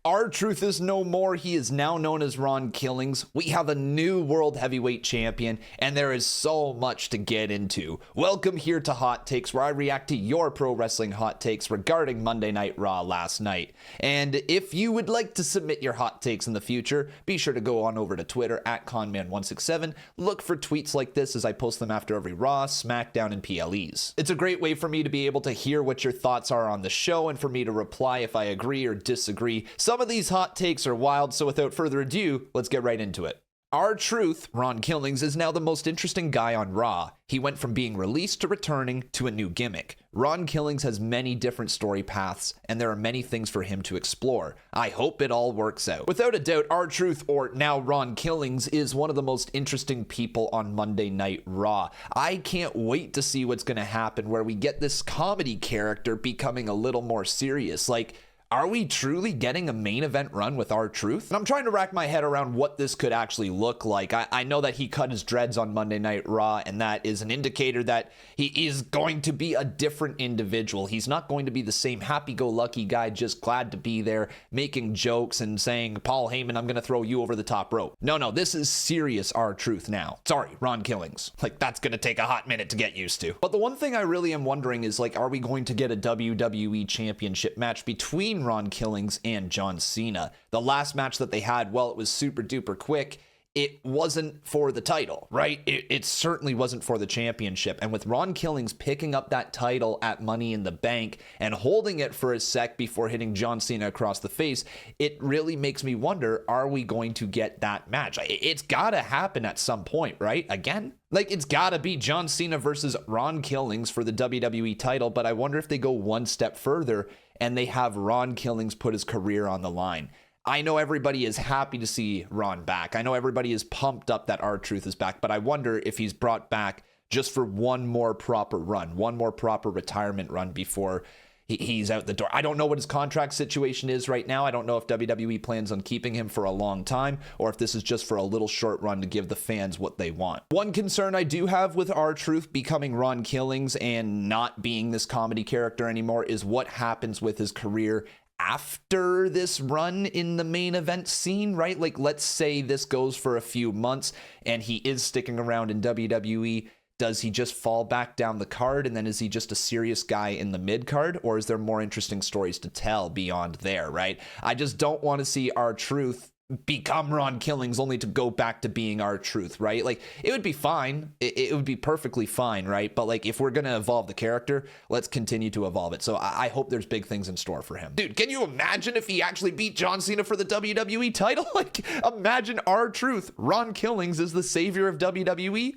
R-Truth is no more. He is now known as Ron Killings. We have a new World Heavyweight Champion, and there is so much to get into. Welcome here to Hot Takes, where I react to your pro wrestling hot takes regarding Monday Night Raw last night. And if you would like to submit your hot takes in the future, be sure to go on over to Twitter at Conman167. Look for tweets like this as I post them after every Raw, SmackDown, and PLEs. It's a great way for me to be able to hear what your thoughts are on the show and for me to reply if I agree or disagree. Some of these hot takes are wild, so without further ado, let's get right into it. R-Truth, Ron Killings, is now the most interesting guy on Raw. He went from being released to returning to a new gimmick. Ron Killings has many different story paths, and there are many things for him to explore. I hope it all works out. Without a doubt, R-Truth, or now Ron Killings, is one of the most interesting people on Monday Night Raw. I can't wait to see what's going to happen where we get this comedy character becoming a little more serious. Like, are we truly getting a main event run with R-Truth? And I'm trying to rack my head around what this could actually look like. I know that he cut his dreads on Monday Night Raw, and that is an indicator that he is going to be a different individual. He's not going to be the same happy-go-lucky guy just glad to be there, making jokes and saying, Paul Heyman, I'm going to throw you over the top rope. No, this is serious R-Truth now. Sorry, Ron Killings. Like, that's going to take a hot minute to get used to. But the one thing I really am wondering is, like, are we going to get a WWE Championship match between Ron Killings and John Cena? The last match that they had, well, it was super duper quick. It wasn't for the title, right? It certainly wasn't for the championship. And with Ron Killings picking up that title at Money in the Bank and holding it for a sec before hitting John Cena across the face, it really makes me wonder, are we going to get that match? It's gotta happen at some point, right? Again? Like, it's gotta be John Cena versus Ron Killings for the WWE title, but I wonder if they go one step further and they have Ron Killings put his career on the line. I know everybody is happy to see Ron back. I know everybody is pumped up that R-Truth is back, but I wonder if he's brought back just for one more proper run, one more proper retirement run before he's out the door. I don't know what his contract situation is right now. I don't know if WWE plans on keeping him for a long time or if this is just for a little short run to give the fans what they want. One concern I do have with R-Truth becoming Ron Killings and not being this comedy character anymore is what happens with his career after this run in the main event scene, right? Like, let's say this goes for a few months and he is sticking around in WWE. Does he just fall back down the card, and then is he just a serious guy in the mid card, or is there more interesting stories to tell beyond there, right? I just don't want to see R-Truth become Ron Killings only to go back to being R-Truth, right? Like, it would be fine. It would be perfectly fine, right? But like, if we're going to evolve the character, let's continue to evolve it. So I hope there's big things in store for him. Dude, can you imagine if he actually beat John Cena for the WWE title? Like, imagine R-Truth, Ron Killings is the savior of WWE.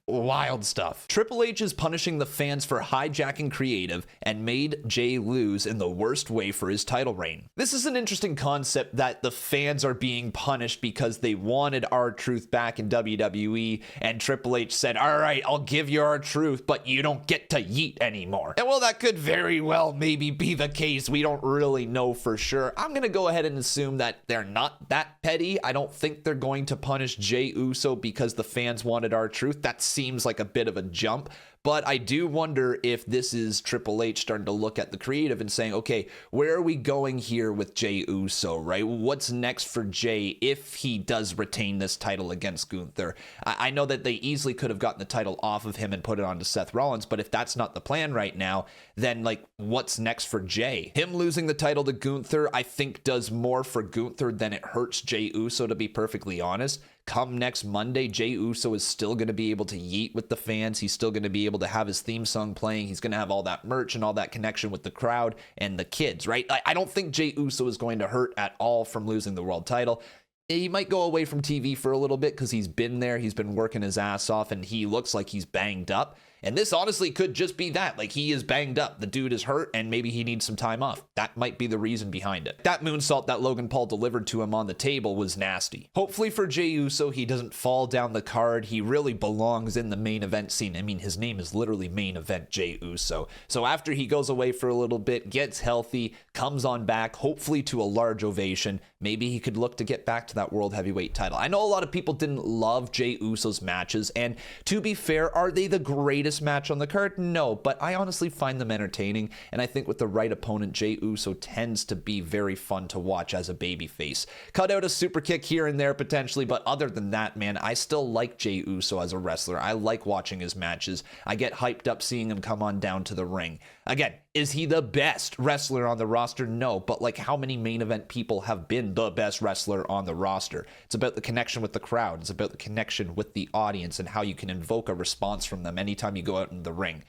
Wild stuff. Triple H is punishing the fans for hijacking creative and made Jay lose in the worst way for his title reign. This is an interesting concept that the fans are being punished because they wanted R-Truth back in WWE, and Triple H said, all right, I'll give you R-Truth, but you don't get to yeet anymore. And well, that could very well maybe be the case. We don't really know for sure. I'm going to go ahead and assume that they're not that petty. I don't think they're going to punish Jay Uso because the fans wanted R-Truth. That seems like a bit of a jump. But I do wonder if this is Triple H starting to look at the creative and saying, okay, where are we going here with Jay Uso, right? What's next for Jay if he does retain this title against Gunther? I know that they easily could have gotten the title off of him and put it onto Seth Rollins, but if that's not the plan right now, then like, what's next for Jay? Him losing the title to Gunther, I think does more for Gunther than it hurts Jay Uso, to be perfectly honest. Come next Monday, Jay Uso is still going to be able to yeet with the fans. He's still going to be able to have his theme song playing. He's going to have all that merch and all that connection with the crowd and the kids, right? I don't think Jay Uso is going to hurt at all from losing the world title. He might go away from TV for a little bit because he's been there. He's been working his ass off and he looks like he's banged up. And this honestly could just be that. Like, he is banged up. The dude is hurt, and maybe he needs some time off. That might be the reason behind it. That moonsault that Logan Paul delivered to him on the table was nasty. Hopefully for Jey Uso, he doesn't fall down the card. He really belongs in the main event scene. I mean, his name is literally Main Event Jey Uso. So after he goes away for a little bit, gets healthy, comes on back, hopefully to a large ovation, maybe he could look to get back to that World Heavyweight title. I know a lot of people didn't love Jey Uso's matches, and to be fair, are they the greatest greatest match on the card? No, but I honestly find them entertaining, and I think with the right opponent, Jay Uso tends to be very fun to watch as a babyface. Cut out a super kick here and there potentially, but other than that, man, I still like Jay Uso as a wrestler. I like watching his matches. I get hyped up seeing him come on down to the ring. Again, is he the best wrestler on the roster? No, but like how many main event people have been the best wrestler on the roster? It's about the connection with the crowd. It's about the connection with the audience and how you can invoke a response from them anytime you go out in the ring.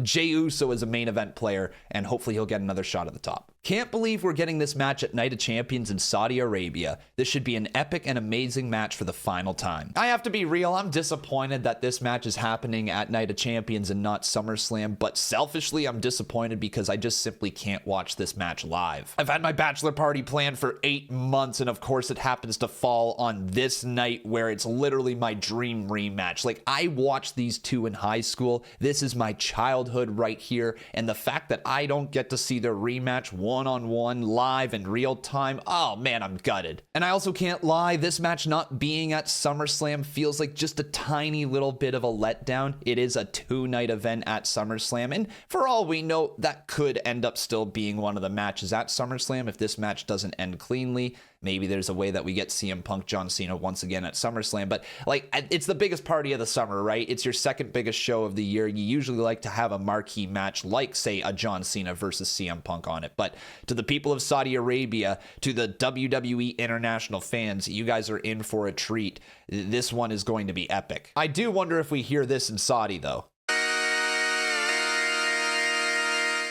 Jay Uso is a main event player, and hopefully he'll get another shot at the top. Can't believe we're getting this match at Night of Champions in Saudi Arabia. This should be an epic and amazing match for the final time. I have to be real, I'm disappointed that this match is happening at Night of Champions and not SummerSlam, but selfishly I'm disappointed because I just simply can't watch this match live. I've had my bachelor party planned for 8 months, and of course it happens to fall on this night where it's literally my dream rematch. Like, I watched these two in high school. This is my childhood right here, and the fact that I don't get to see their rematch one-on-one live in real time, oh man, I'm gutted. And I also can't lie, this match not being at SummerSlam feels like just a tiny little bit of a letdown. It is a 2-night event at SummerSlam, and for all we know, that could end up still being one of the matches at SummerSlam if this match doesn't end cleanly. Maybe there's a way that we get CM Punk, John Cena once again at SummerSlam, but like, it's the biggest party of the summer, right? It's your second biggest show of the year. You usually like to have a marquee match like, say, a John Cena versus CM Punk on it. But to the people of Saudi Arabia, to the WWE international fans, you guys are in for a treat. This one is going to be epic. I do wonder if we hear this in Saudi, though.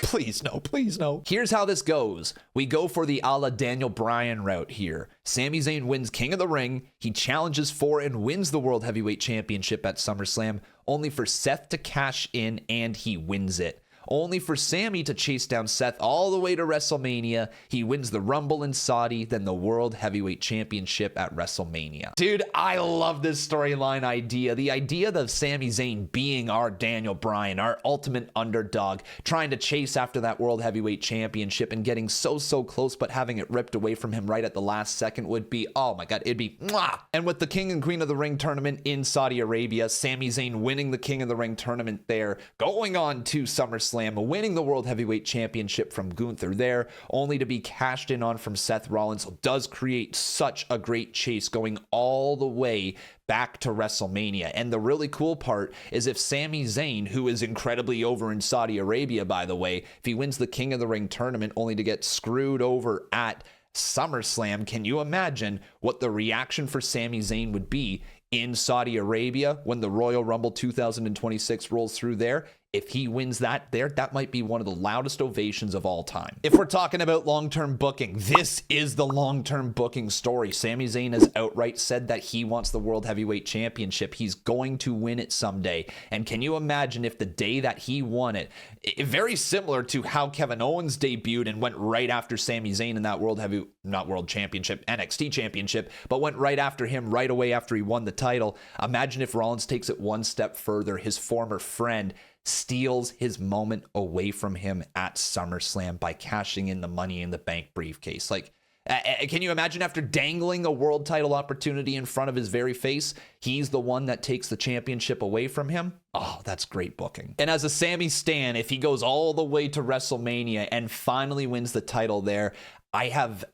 Please no, please no. Here's how this goes. We go for the a la Daniel Bryan route here. Sami Zayn wins King of the Ring. He challenges for and wins the World Heavyweight Championship at SummerSlam, only for Seth to cash in, and he wins it. Only for Sami to chase down Seth all the way to WrestleMania. He wins the Rumble in Saudi, then the World Heavyweight Championship at WrestleMania. Dude, I love this storyline idea. The idea of Sami Zayn being our Daniel Bryan, our ultimate underdog, trying to chase after that World Heavyweight Championship and getting so close, but having it ripped away from him right at the last second would be, oh my God, it'd be mwah. And with the King and Queen of the Ring tournament in Saudi Arabia, Sami Zayn winning the King of the Ring tournament there, going on to SummerSlam, winning the World Heavyweight Championship from Gunther there, only to be cashed in on from Seth Rollins, does create such a great chase going all the way back to WrestleMania. And the really cool part is if Sami Zayn, who is incredibly over in Saudi Arabia, by the way, if he wins the King of the Ring tournament only to get screwed over at SummerSlam, can you imagine what the reaction for Sami Zayn would be in Saudi Arabia when the Royal Rumble 2026 rolls through there? If he wins that there, that might be one of the loudest ovations of all time. If we're talking about long-term booking, this is the long-term booking story. Sami Zayn has outright said that he wants the World Heavyweight Championship. He's going to win it someday. And can you imagine if the day that he won it, very similar to how Kevin Owens debuted and went right after Sami Zayn in that NXT Championship, but went right after him right away after he won the title. Imagine if Rollins takes it one step further, his former friend steals his moment away from him at SummerSlam by cashing in the Money in the Bank briefcase. Like, can you imagine after dangling a world title opportunity in front of his very face, he's the one that takes the championship away from him? Oh, that's great booking. And as a Sami stan, if he goes all the way to WrestleMania and finally wins the title there, I have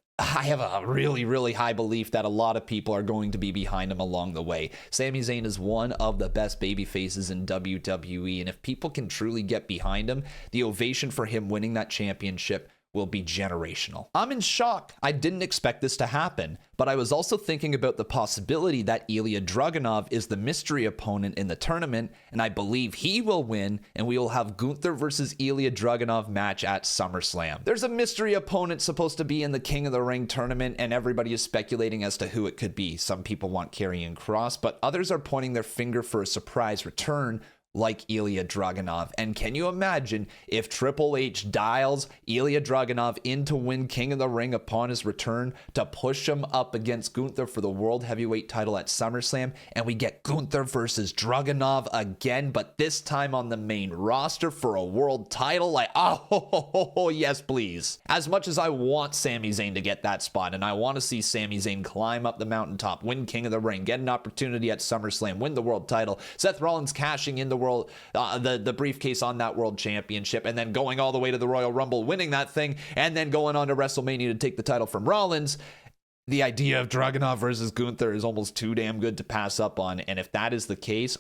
a really high belief that a lot of people are going to be behind him along the way. Sami Zayn is one of the best baby faces in WWE, and if people can truly get behind him, the ovation for him winning that championship will be generational. I'm in shock. I didn't expect this to happen, but I was also thinking about the possibility that Ilya Dragunov is the mystery opponent in the tournament, and I believe he will win, and we will have Gunther versus Ilya Dragunov match at SummerSlam. There's a mystery opponent supposed to be in the King of the Ring tournament, and everybody is speculating as to who it could be. Some people want Karrion Kross, but others are pointing their finger for a surprise return like Ilya Dragunov. And can you imagine if Triple H dials Ilya Dragunov in to win King of the Ring upon his return to push him up against Gunther for the World Heavyweight title at SummerSlam, and we get Gunther versus Dragunov again, but this time on the main roster for a world title? Like, oh, yes, please. As much as I want Sami Zayn to get that spot, and I want to see Sami Zayn climb up the mountaintop, win King of the Ring, get an opportunity at SummerSlam, win the world title, Seth Rollins cashing in the world, the briefcase on that world championship, and then going all the way to the Royal Rumble, winning that thing, and then going on to WrestleMania to take the title from Rollins. The idea of Dragunov versus Gunther is almost too damn good to pass up on. And if that is the case,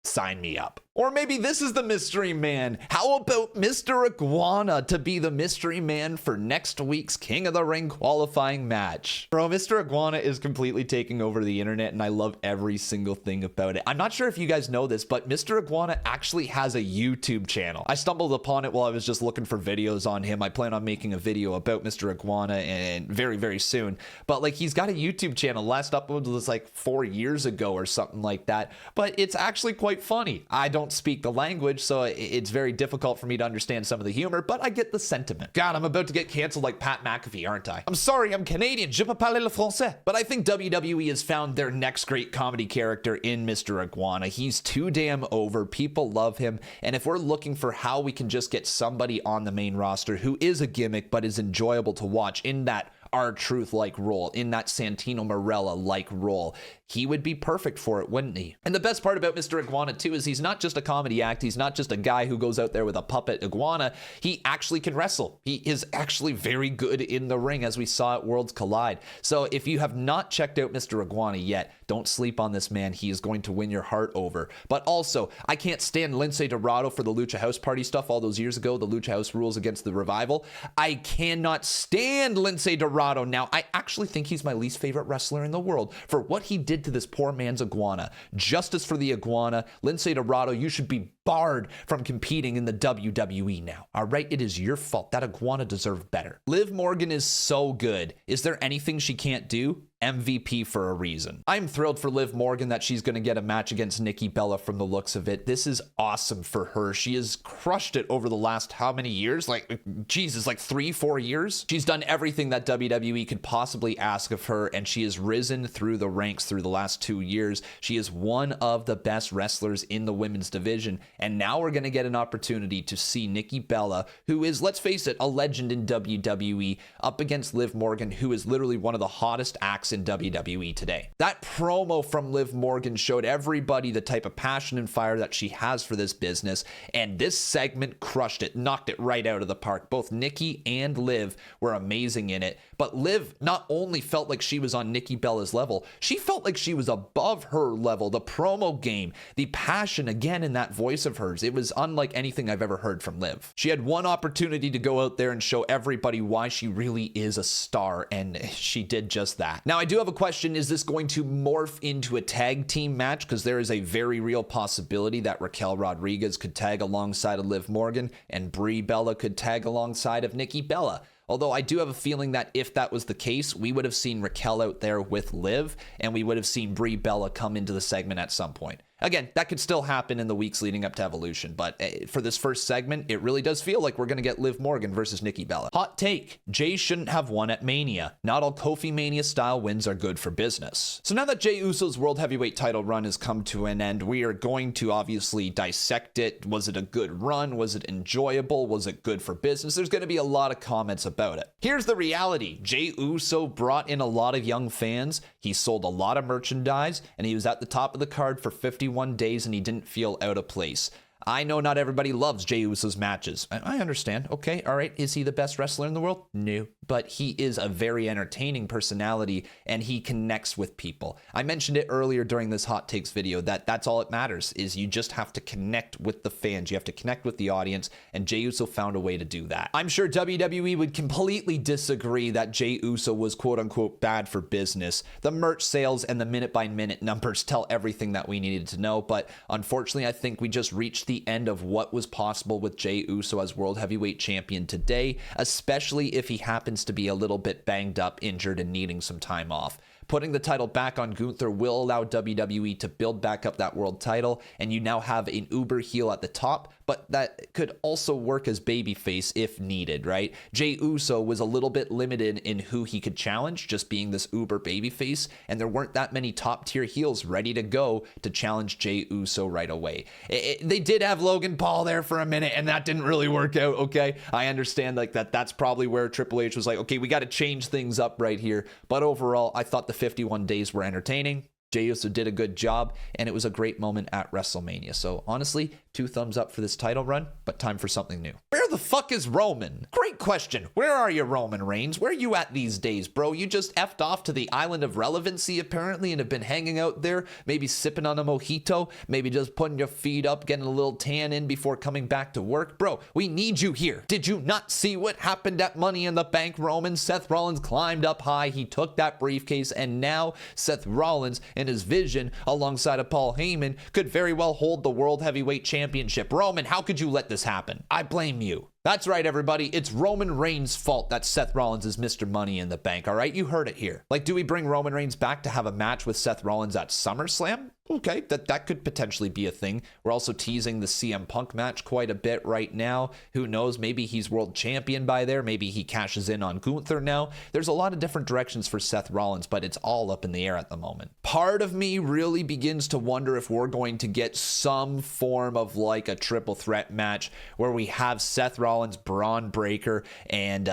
sign me up. Or maybe this is the mystery man. How about Mr. Iguana to be the mystery man for next week's King of the Ring qualifying match? Bro, Mr. Iguana is completely taking over the internet, and I love every single thing about it. I'm not sure if you guys know this, but Mr. Iguana actually has a YouTube channel. I stumbled upon it while I was just looking for videos on him. I plan on making a video about Mr. Iguana and very, very soon. But like, he's got a YouTube channel. Last upload was like 4 years ago or something like that. But it's actually quite funny. I don't speak the language, so it's very difficult for me to understand some of the humor, but I get the sentiment. God, I'm about to get canceled like Pat McAfee, aren't I? I'm sorry, I'm Canadian. Je peux parler le français. But I think WWE has found their next great comedy character in Mr. Iguana. He's too damn over. People love him. And if we're looking for how we can just get somebody on the main roster who is a gimmick but is enjoyable to watch in that R-Truth like role, in that Santino Marella like role, he would be perfect for it, wouldn't he? And the best part about Mr. Iguana too is he's not just a comedy act. He's not just a guy who goes out there with a puppet iguana. He actually can wrestle. He is actually very good in the ring, as we saw at Worlds Collide. So if you have not checked out Mr. Iguana yet, don't sleep on this man. He is going to win your heart over. But also, I can't stand Lince Dorado for the Lucha House Party stuff all those years ago, the Lucha House rules against the Revival. I cannot stand Lince Dorado now. I actually think he's my least favorite wrestler in the world for what he did to this poor man's iguana. Justice for the iguana. Lince Dorado, you should be barred from competing in the WWE now. All right, it is your fault. That iguana deserved better. Liv Morgan is so good. Is there anything she can't do? MVP for a reason. I'm thrilled for Liv Morgan that she's going to get a match against Nikki Bella from the looks of it. This is awesome for her. She has crushed it over the last how many years? Like, Jesus, like 3-4 years? She's done everything that WWE could possibly ask of her, and she has risen through the ranks through the last 2 years. She is one of the best wrestlers in the women's division, and now we're going to get an opportunity to see Nikki Bella, who is, let's face it, a legend in WWE, up against Liv Morgan, who is literally one of the hottest acts in WWE today. That promo from Liv Morgan showed everybody the type of passion and fire that she has for this business, and this segment crushed it, knocked it right out of the park. Both Nikki and Liv were amazing in it, but Liv not only felt like she was on Nikki Bella's level, she felt like she was above her level. The promo game, the passion again in that voice of hers, it was unlike anything I've ever heard from Liv. She had one opportunity to go out there and show everybody why she really is a star, and she did just that. Now, I do have a question. Is this going to morph into a tag team match? Because there is a very real possibility that Raquel Rodriguez could tag alongside of Liv Morgan, and Brie Bella could tag alongside of Nikki Bella. Although I do have a feeling that if that was the case, we would have seen Raquel out there with Liv, and we would have seen Brie Bella come into the segment at some point. Again, that could still happen in the weeks leading up to Evolution, but for this first segment, it really does feel like we're going to get Liv Morgan versus Nikki Bella. Hot take: Jay shouldn't have won at Mania. Not all Kofi Mania style wins are good for business. So now that Jay Uso's World Heavyweight title run has come to an end, we are going to obviously dissect it. Was it a good run? Was it enjoyable? Was it good for business? There's going to be a lot of comments about it. Here's the reality. Jay Uso brought in a lot of young fans. He sold a lot of merchandise, and he was at the top of the card for 51 days, and he didn't feel out of place. I know not everybody loves Jay Uso's matches. I understand. Okay, all right. Is he the best wrestler in the world? No. But he is a very entertaining personality, and he connects with people. I mentioned it earlier during this Hot Takes video that that's all it matters, is you just have to connect with the fans. You have to connect with the audience, and Jay Uso found a way to do that. I'm sure WWE would completely disagree that Jay Uso was quote-unquote bad for business. The merch sales and the minute-by-minute numbers tell everything that we needed to know, but unfortunately, I think we just reached the end of what was possible with Jay Uso as World Heavyweight Champion today, especially if he happens to be a little bit banged up, injured, and needing some time off. Putting the title back on Gunther will allow WWE to build back up that world title, and you now have an uber heel at the top, but that could also work as babyface if needed, right? Jay Uso was a little bit limited in who he could challenge, just being this uber babyface, and there weren't that many top-tier heels ready to go to challenge Jay Uso right away. They did have Logan Paul there for a minute, and that didn't really work out, okay? I understand like that's probably where Triple H was like, okay, we got to change things up right here, but overall, I thought the 51 days were entertaining. Jay Uso did a good job, and it was a great moment at WrestleMania. So honestly, 2 thumbs up for this title run, but time for something new. Where the fuck is Roman? Great question. Where are you, Roman Reigns? Where are you at these days, bro? You just effed off to the island of relevancy, apparently, and have been hanging out there, maybe sipping on a mojito, maybe just putting your feet up, getting a little tan in before coming back to work. Bro, we need you here. Did you not see what happened at Money in the Bank, Roman? Seth Rollins climbed up high. He took that briefcase, and now Seth Rollins, in his vision, alongside of Paul Heyman, could very well hold the World Heavyweight Championship. Roman, how could you let this happen? I blame you. That's right, everybody. It's Roman Reigns' fault that Seth Rollins is Mr. Money in the Bank, all right? You heard it here. Like, do we bring Roman Reigns back to have a match with Seth Rollins at SummerSlam? Okay, that could potentially be a thing. We're also teasing the CM Punk match quite a bit right now. Who knows? Maybe he's world champion by there. Maybe he cashes in on Gunther now. There's a lot of different directions for Seth Rollins, but it's all up in the air at the moment. Part of me really begins to wonder if we're going to get some form of like a triple threat match where we have Seth Rollins, Braun Breaker, and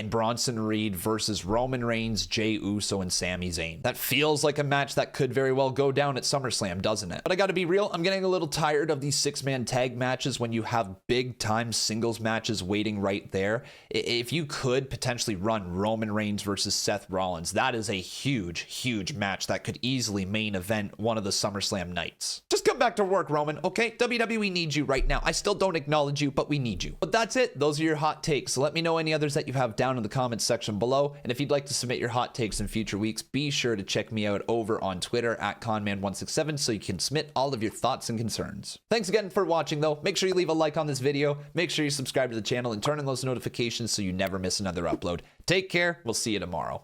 Bronson Reed versus Roman Reigns, Jay Uso, and Sami Zayn. That feels like a match that could very well go down at SummerSlam, doesn't it? But I gotta be real, I'm getting a little tired of these 6-man tag matches when you have big time singles matches waiting right there. If you could potentially run Roman Reigns versus Seth Rollins, that is a huge match that could easily main event one of the SummerSlam nights. Just come back to work, Roman, okay? WWE needs you right now. I still don't acknowledge you, but we need you. But that's it. Those are your hot takes. So let me know any others that you have down in the comments section below. And if you'd like to submit your hot takes in future weeks, be sure to check me out over on Twitter at conman167 so you can submit all of your thoughts and concerns. Thanks again for watching though. Make sure you leave a like on this video. Make sure you subscribe to the channel and turn on those notifications so you never miss another upload. Take care. We'll see you tomorrow.